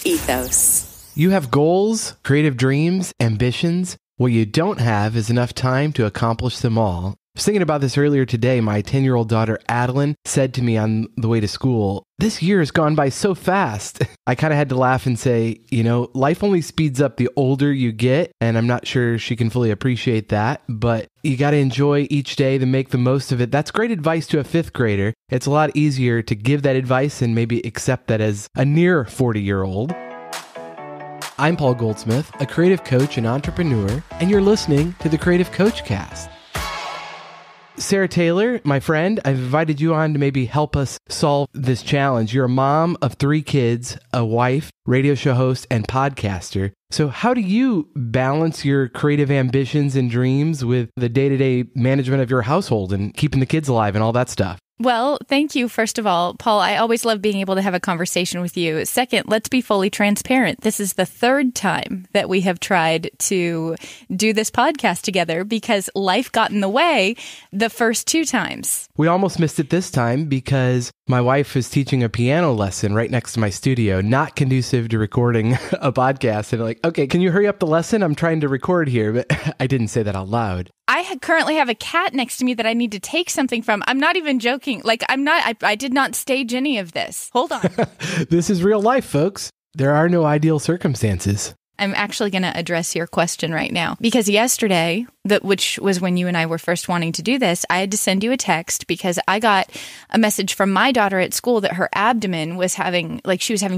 Ethos. You have goals, creative dreams, ambitions. What you don't have is enough time to accomplish them all. I was thinking about this earlier today. My 10-year-old daughter, Adeline, said to me on the way to school, "This year has gone by so fast." I kind of had to laugh and say, life only speeds up the older you get, and I'm not sure she can fully appreciate that, but you got to enjoy each day to make the most of it. That's great advice to a fifth grader. It's a lot easier to give that advice and maybe accept that as a near 40-year-old. I'm Paul Goldsmith, a creative coach and entrepreneur, and you're listening to the Creative Coach Cast. Sarah Taylor, my friend, I've invited you on to maybe help us solve this challenge. You're a mom of 3 kids, a wife, radio show host, and podcaster. So how do you balance your creative ambitions and dreams with the day-to-day management of your household and keeping the kids alive and all that stuff? Well, thank you, first of all, Paul. I always love being able to have a conversation with you. Second, let's be fully transparent. This is the 3rd time that we have tried to do this podcast together because life got in the way the first 2 times. We almost missed it this time because my wife is teaching a piano lesson right next to my studio, not conducive to recording a podcast. And okay, can you hurry up the lesson? I'm trying to record here, but I didn't say that out loud. I currently have a cat next to me that I need to take something from. I'm not even joking. I did not stage any of this. Hold on. This is real life, folks. There are no ideal circumstances. I'm actually going to address your question right now because yesterday, which was when you and I were first wanting to do this, I had to send you a text because I got a message from my daughter at school that her abdomen was having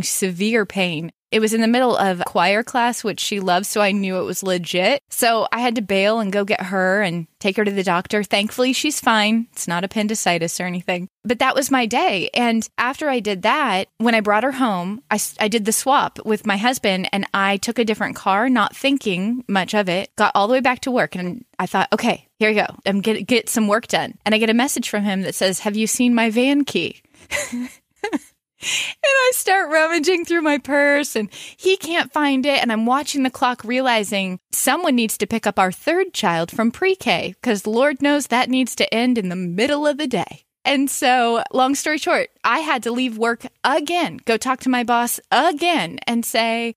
severe pain. It was in the middle of choir class, which she loves, so I knew it was legit. So I had to bail and go get her and take her to the doctor. Thankfully, she's fine. It's not appendicitis or anything. But that was my day. And after I did that, when I brought her home, I did the swap with my husband and I took a different car, not thinking much of it, got all the way back to work. And I thought, okay, here you go. I'm going to get some work done. And I get a message from him that says, "Have you seen my van key?" And I start rummaging through my purse and he can't find it. And I'm watching the clock realizing someone needs to pick up our 3rd child from pre-K because Lord knows that needs to end in the middle of the day. And so long story short, I had to leave work again, go talk to my boss again and say,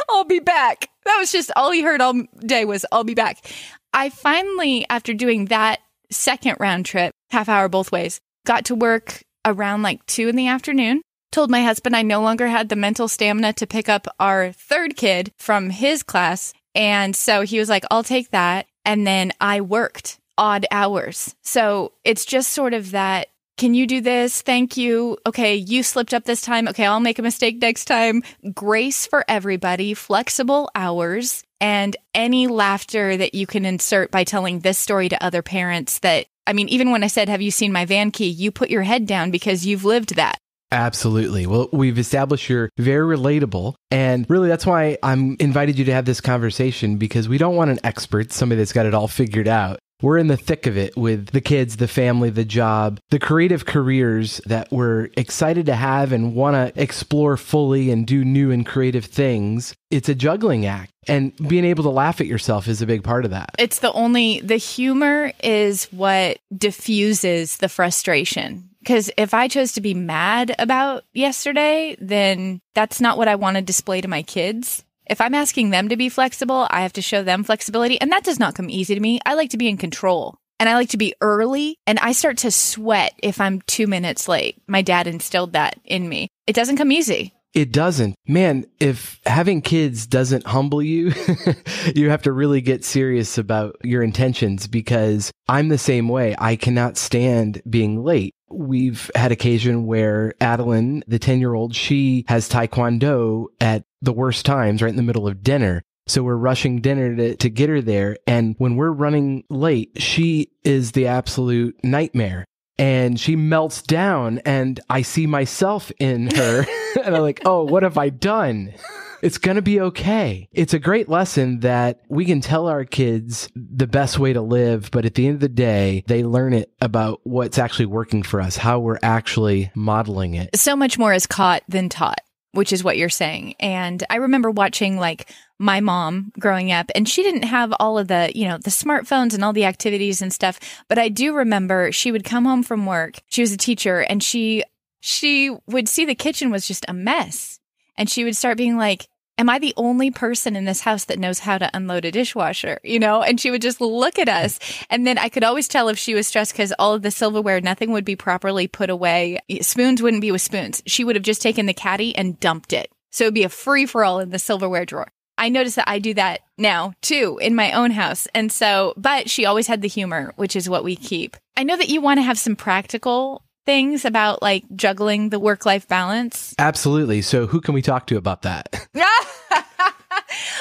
"I'll be back." That was just all he heard all day was, "I'll be back." I finally, after doing that 2nd round trip, half hour both ways, got to work around 2 in the afternoon, told my husband I no longer had the mental stamina to pick up our 3rd kid from his class. And so he was like, "I'll take that." And then I worked odd hours. So it's just sort of that, "Can you do this? Thank you. Okay, you slipped up this time. Okay, I'll make a mistake next time." Grace for everybody, flexible hours, and any laughter that you can insert by telling this story to other parents that, even when I said, "Have you seen my van key?" you put your head down because you've lived that. Absolutely. Well, we've established you're very relatable. And really, that's why I'm invited you to have this conversation, because we don't want an expert, somebody that's got it all figured out. We're in the thick of it with the kids, the family, the job, the creative careers that we're excited to have and want to explore fully and do new and creative things. It's a juggling act. And being able to laugh at yourself is a big part of that. The humor is what diffuses the frustration. Because if I chose to be mad about yesterday, then that's not what I want to display to my kids. If I'm asking them to be flexible, I have to show them flexibility. And that does not come easy to me. I like to be in control and I like to be early. And I start to sweat if I'm 2 minutes late. My dad instilled that in me. It doesn't come easy. It doesn't. Man, if having kids doesn't humble you, you have to really get serious about your intentions, because I'm the same way. I cannot stand being late. We've had occasion where Adeline, the 10-year-old, she has Taekwondo at the worst times, right in the middle of dinner. So we're rushing dinner to get her there. And when we're running late, she is the absolute nightmare. And she melts down and I see myself in her and I'm like, oh, what have I done? It's going to be okay. It's a great lesson that we can tell our kids the best way to live, but at the end of the day, they learn it about what's actually working for us, how we're actually modeling it. So much more is caught than taught, which is what you're saying. And I remember watching my mom growing up, and she didn't have all of the, the smartphones and all the activities and stuff. But I do remember she would come home from work. She was a teacher and she she would see the kitchen was just a mess. And she would start being like, am I the only person in this house that knows how to unload a dishwasher? And she would just look at us. And then I could always tell if she was stressed because all of the silverware, nothing would be properly put away. Spoons wouldn't be with spoons. She would have just taken the caddy and dumped it. So it'd be a free for all in the silverware drawer. I notice that I do that now too in my own house. And so, but she always had the humor, which is what we keep. I know that you want to have some practical things about like juggling the work-life balance. Absolutely. So who can we talk to about that?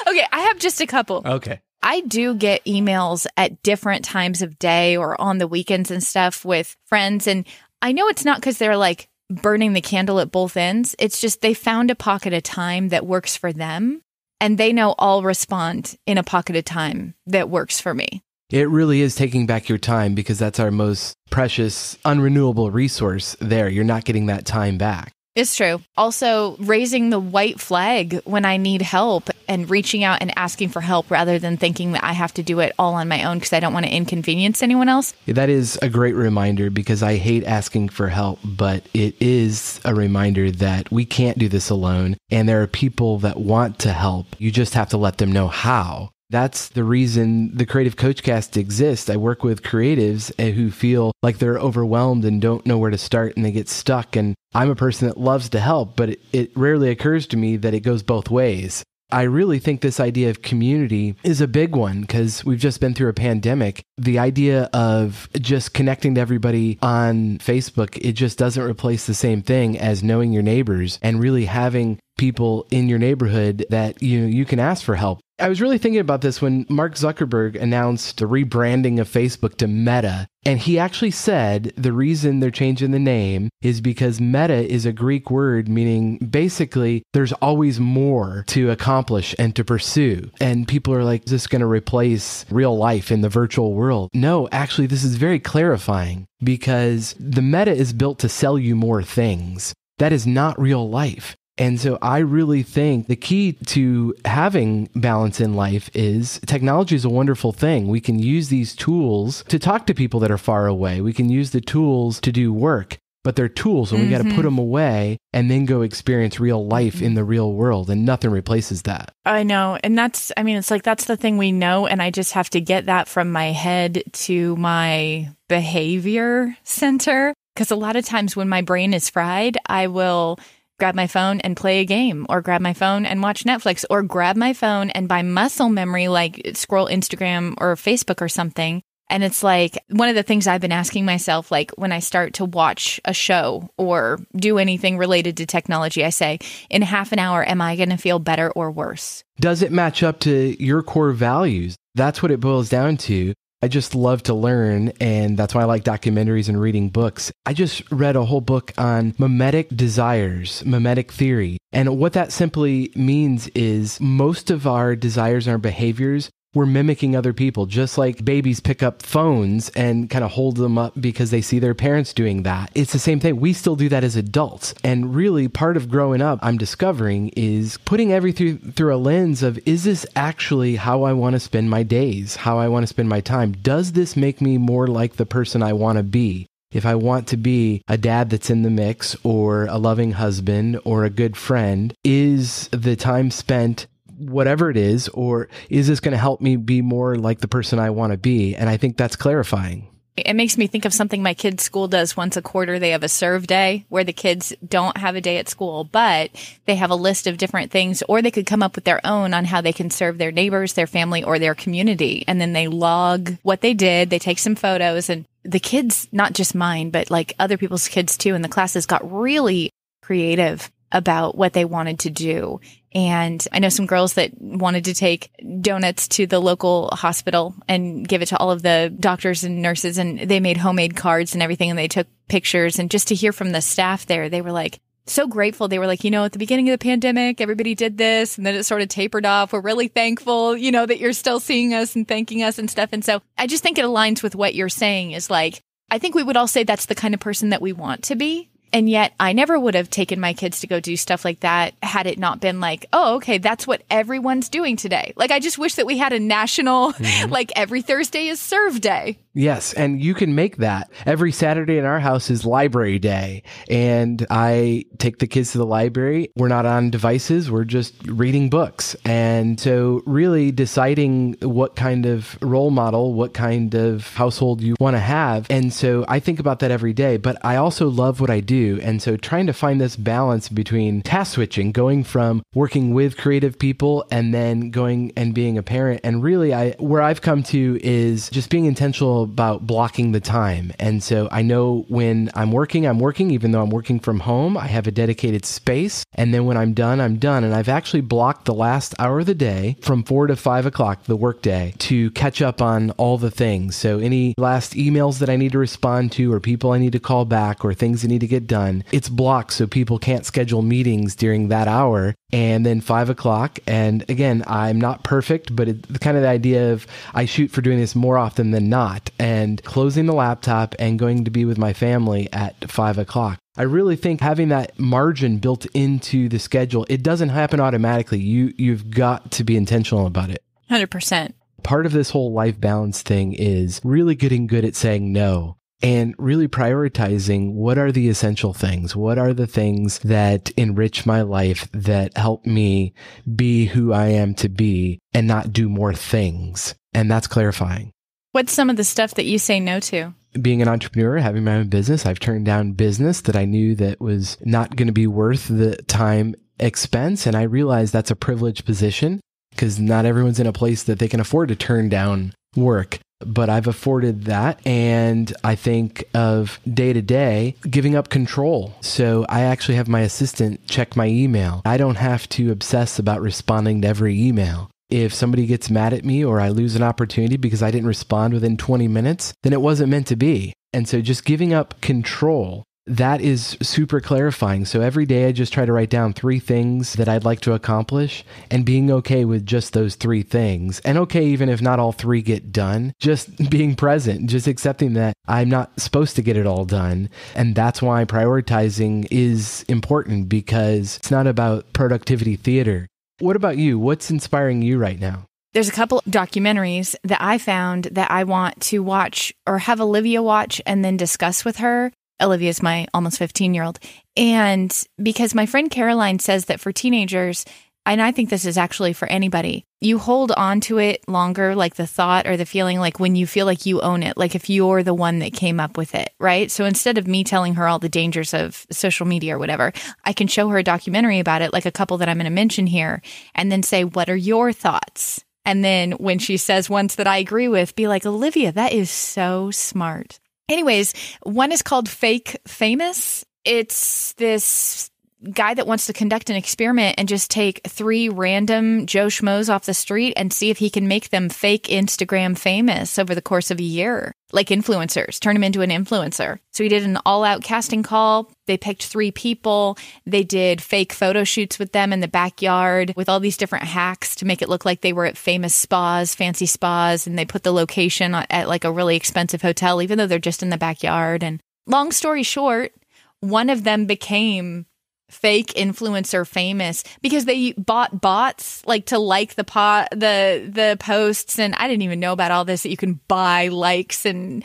Okay, I have just a couple. Okay. I do get emails at different times of day or on the weekends and stuff with friends. And I know it's not because they're like burning the candle at both ends. It's just they found a pocket of time that works for them. And they know I'll respond in a pocket of time that works for me. It really is taking back your time because that's our most precious, unrenewable resource there. You're not getting that time back. It's true. Also, raising the white flag when I need help and reaching out and asking for help rather than thinking that I have to do it all on my own because I don't want to inconvenience anyone else. That is a great reminder because I hate asking for help, but it is a reminder that we can't do this alone. And there are people that want to help. You just have to let them know how. That's the reason the Creative Coachcast exists. I work with creatives who feel like they're overwhelmed and don't know where to start and they get stuck. And I'm a person that loves to help, but it rarely occurs to me that it goes both ways. I really think this idea of community is a big one because we've just been through a pandemic. The idea of just connecting to everybody on Facebook, it just doesn't replace the same thing as knowing your neighbors and really having people in your neighborhood that you can ask for help. I was really thinking about this when Mark Zuckerberg announced the rebranding of Facebook to Meta. And he actually said the reason they're changing the name is because meta is a Greek word meaning basically there's always more to accomplish and to pursue. And people are like, is this going to replace real life in the virtual world? No, actually, this is very clarifying because the meta is built to sell you more things. That is not real life. And so I really think the key to having balance in life is technology is a wonderful thing. We can use these tools to talk to people that are far away. We can use the tools to do work, but they're tools and we got to put them away and then go experience real life in the real world. And nothing replaces that. I know. And it's like, that's the thing we know. And I just have to get that from my head to my behavior center. Because a lot of times when my brain is fried, I will grab my phone and play a game or grab my phone and watch Netflix or grab my phone and by muscle memory, like scroll Instagram or Facebook or something. And it's like one of the things I've been asking myself, like when I start to watch a show or do anything related to technology, I say, in half an hour, am I going to feel better or worse? Does it match up to your core values? That's what it boils down to. I just love to learn, and that's why I like documentaries and reading books. I just read a whole book on mimetic desires, mimetic theory. And what that simply means is most of our desires and our behaviors, we're mimicking other people, just like babies pick up phones and kind of hold them up because they see their parents doing that. It's the same thing. We still do that as adults. And really part of growing up, I'm discovering, is putting everything through a lens of, is this actually how I want to spend my days, how I want to spend my time? Does this make me more like the person I want to be? If I want to be a dad that's in the mix or a loving husband or a good friend, is the time spent whatever it is, or is this going to help me be more like the person I want to be? And I think that's clarifying. It makes me think of something my kids' school does once a quarter. They have a serve day where the kids don't have a day at school, but they have a list of different things, or they could come up with their own on how they can serve their neighbors, their family, or their community. And then they log what they did. They take some photos, and the kids, not just mine, but like other people's kids too in the classes, got really creative about what they wanted to do. And I know some girls that wanted to take donuts to the local hospital and give it to all of the doctors and nurses. And they made homemade cards and everything. And they took pictures. And just to hear from the staff there, they were like so grateful. They were like, at the beginning of the pandemic, everybody did this. And then it sort of tapered off. We're really thankful, that you're still seeing us and thanking us and stuff. And so I just think it aligns with what you're saying is like, I think we would all say that's the kind of person that we want to be. And yet I never would have taken my kids to go do stuff like that had it not been like, oh, okay, that's what everyone's doing today. Like, I just wish that we had a national, like every Thursday is serve day. Yes, and you can make that. Every Saturday in our house is library day, and I take the kids to the library. We're not on devices. We're just reading books. And so really deciding what kind of role model, what kind of household you want to have. And so I think about that every day, but I also love what I do. And so trying to find this balance between task switching, going from working with creative people and then going and being a parent. And really where I've come to is just being intentional about blocking the time. And so I know when I'm working, even though I'm working from home, I have a dedicated space. And then when I'm done, I'm done. And I've actually blocked the last hour of the day from 4 to 5 o'clock, the workday, to catch up on all the things. So any last emails that I need to respond to or people I need to call back or things that need to get done, it's blocked so people can't schedule meetings during that hour. And then 5 o'clock. And again, I'm not perfect, but it's kind of the idea of I shoot for doing this more often than not, and closing the laptop and going to be with my family at 5 o'clock. I really think having that margin built into the schedule, it doesn't happen automatically. You've got to be intentional about it. 100%. Part of this whole life balance thing is really getting good at saying no. And really prioritizing what are the essential things? What are the things that enrich my life, that help me be who I am to be and not do more things? And that's clarifying. What's some of the stuff that you say no to? Being an entrepreneur, having my own business, I've turned down business that I knew that was not going to be worth the time expense. And I realized that's a privileged position because not everyone's in a place that they can afford to turn down work. But I've afforded that. And I think of day to day giving up control. So I actually have my assistant check my email. I don't have to obsess about responding to every email. If somebody gets mad at me or I lose an opportunity because I didn't respond within 20 minutes, then it wasn't meant to be. And so just giving up control, that is super clarifying. So every day I just try to write down 3 things that I'd like to accomplish and being okay with just those 3 things. And okay, even if not all 3 get done, just being present, just accepting that I'm not supposed to get it all done. And that's why prioritizing is important, because it's not about productivity theater. What about you? What's inspiring you right now? There's a couple documentaries that I found that I want to watch or have Olivia watch and then discuss with her. Olivia's my almost 15-year-old. And because my friend Caroline says that for teenagers, and I think this is actually for anybody, you hold on to it longer, like the thought or the feeling, like when you feel like you own it, like if you're the one that came up with it, right? So instead of me telling her all the dangers of social media or whatever, I can show her a documentary about it, like a couple that I'm going to mention here, and then say, what are your thoughts? And then when she says ones that I agree with, be like, Olivia, that is so smart. Anyways, one is called Fake Famous. It's this guy that wants to conduct an experiment and just take 3 random Joe Schmoes off the street and see if he can make them fake Instagram famous over the course of a year, like influencers, turn them into an influencer. So he did an all-out casting call. They picked 3 people. They did fake photo shoots with them in the backyard with all these different hacks to make it look like they were at famous spas, fancy spas, and they put the location at like a really expensive hotel, even though they're just in the backyard. And long story short, one of them became fake influencer famous because they bought bots like to like the posts. And I didn't even know about all this, that you can buy likes. And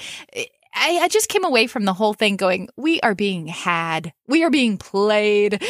I just came away from the whole thing going, we are being had. We are being played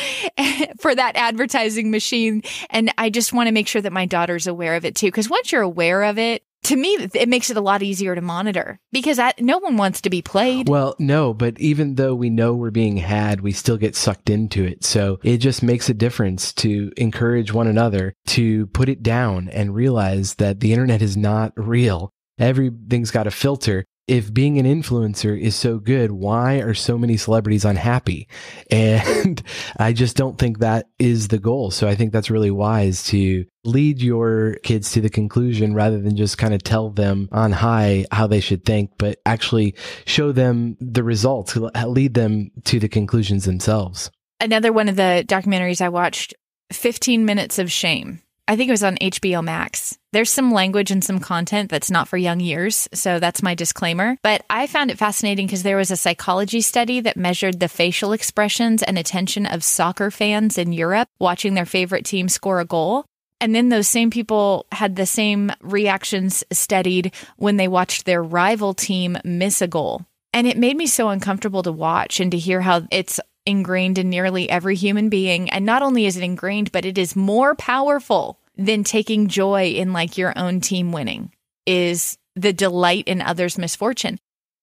for that advertising machine. And I just want to make sure that my daughter's aware of it too. Because once you're aware of it, to me, it makes it a lot easier to monitor because no one wants to be played. Well, no, but even though we know we're being had, we still get sucked into it. So it just makes a difference to encourage one another to put it down and realize that the internet is not real. Everything's got a filter. If being an influencer is so good, why are so many celebrities unhappy? And I just don't think that is the goal. So I think that's really wise to lead your kids to the conclusion rather than just kind of tell them on high how they should think, but actually show them the results, lead them to the conclusions themselves. Another one of the documentaries I watched, 15 Minutes of Shame. I think it was on HBO Max. There's some language and some content that's not for young ears, so that's my disclaimer. But I found it fascinating because there was a psychology study that measured the facial expressions and attention of soccer fans in Europe watching their favorite team score a goal. And then those same people had the same reactions studied when they watched their rival team miss a goal. And it made me so uncomfortable to watch and to hear how it's ingrained in nearly every human being. And not only is it ingrained, but it is more powerful than taking joy in like your own team winning, is the delight in others' misfortune.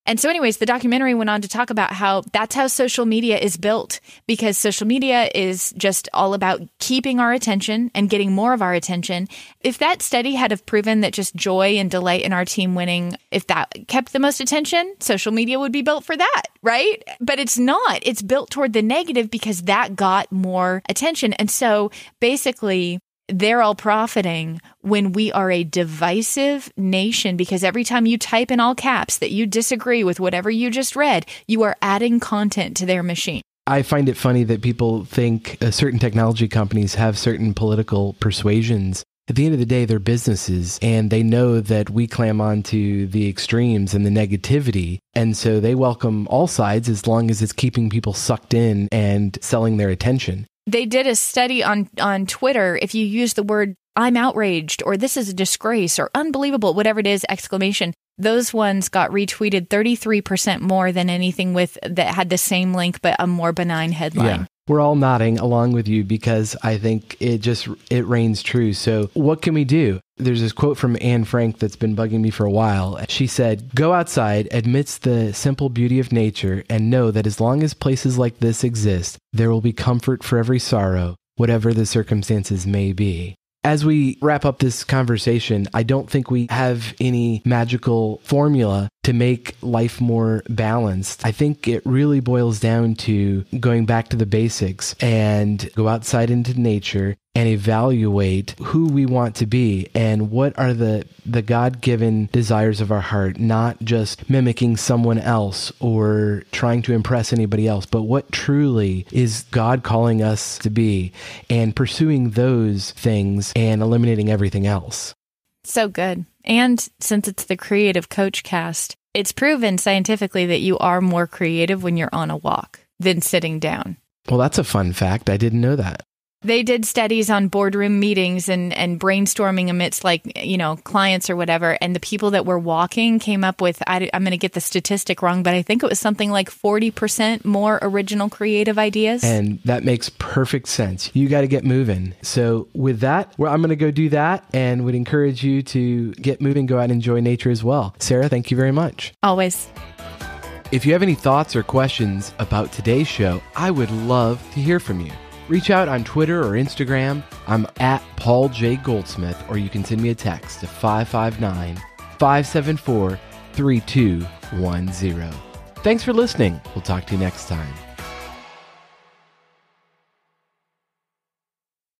And so anyways, the documentary went on to talk about how that's how social media is built, because social media is just all about keeping our attention and getting more of our attention. If that study had have proven that just joy and delight in our team winning, if that kept the most attention, social media would be built for that, right? But it's not. It's built toward the negative because that got more attention. And so basically, they're all profiting when we are a divisive nation, because every time you type in all caps that you disagree with whatever you just read, you are adding content to their machine. I find it funny that people think certain technology companies have certain political persuasions. At the end of the day, they're businesses, and they know that we clam on to the extremes and the negativity. And so they welcome all sides as long as it's keeping people sucked in and selling their attention. They did a study on Twitter. If you use the word "I'm outraged" or "this is a disgrace" or "unbelievable," whatever it is, exclamation, those ones got retweeted 33% more than anything that had the same link but a more benign headline. Yeah. We're all nodding along with you because I think it reigns true. So what can we do? There's this quote from Anne Frank that's been bugging me for a while. She said, "Go outside amidst the simple beauty of nature and know that as long as places like this exist, there will be comfort for every sorrow, whatever the circumstances may be." As we wrap up this conversation, I don't think we have any magical formula to make life more balanced. I think it really boils down to going back to the basics and go outside into nature and evaluate who we want to be and what are the God-given desires of our heart, not just mimicking someone else or trying to impress anybody else, but what truly is God calling us to be, and pursuing those things and eliminating everything else. So good. And since it's the Creative Coach Cast, it's proven scientifically that you are more creative when you're on a walk than sitting down. Well, that's a fun fact. I didn't know that. They did studies on boardroom meetings and brainstorming amidst clients or whatever. And the people that were walking came up with, I'm going to get the statistic wrong, but I think it was something like 40% more original creative ideas. And that makes perfect sense. You got to get moving. So with that, I'm going to go do that and would encourage you to get moving, go out and enjoy nature as well. Sarah, thank you very much. Always. If you have any thoughts or questions about today's show, I would love to hear from you. Reach out on Twitter or Instagram. I'm at Paul J. Goldsmith, or you can send me a text to 559-574-3210. Thanks for listening. We'll talk to you next time.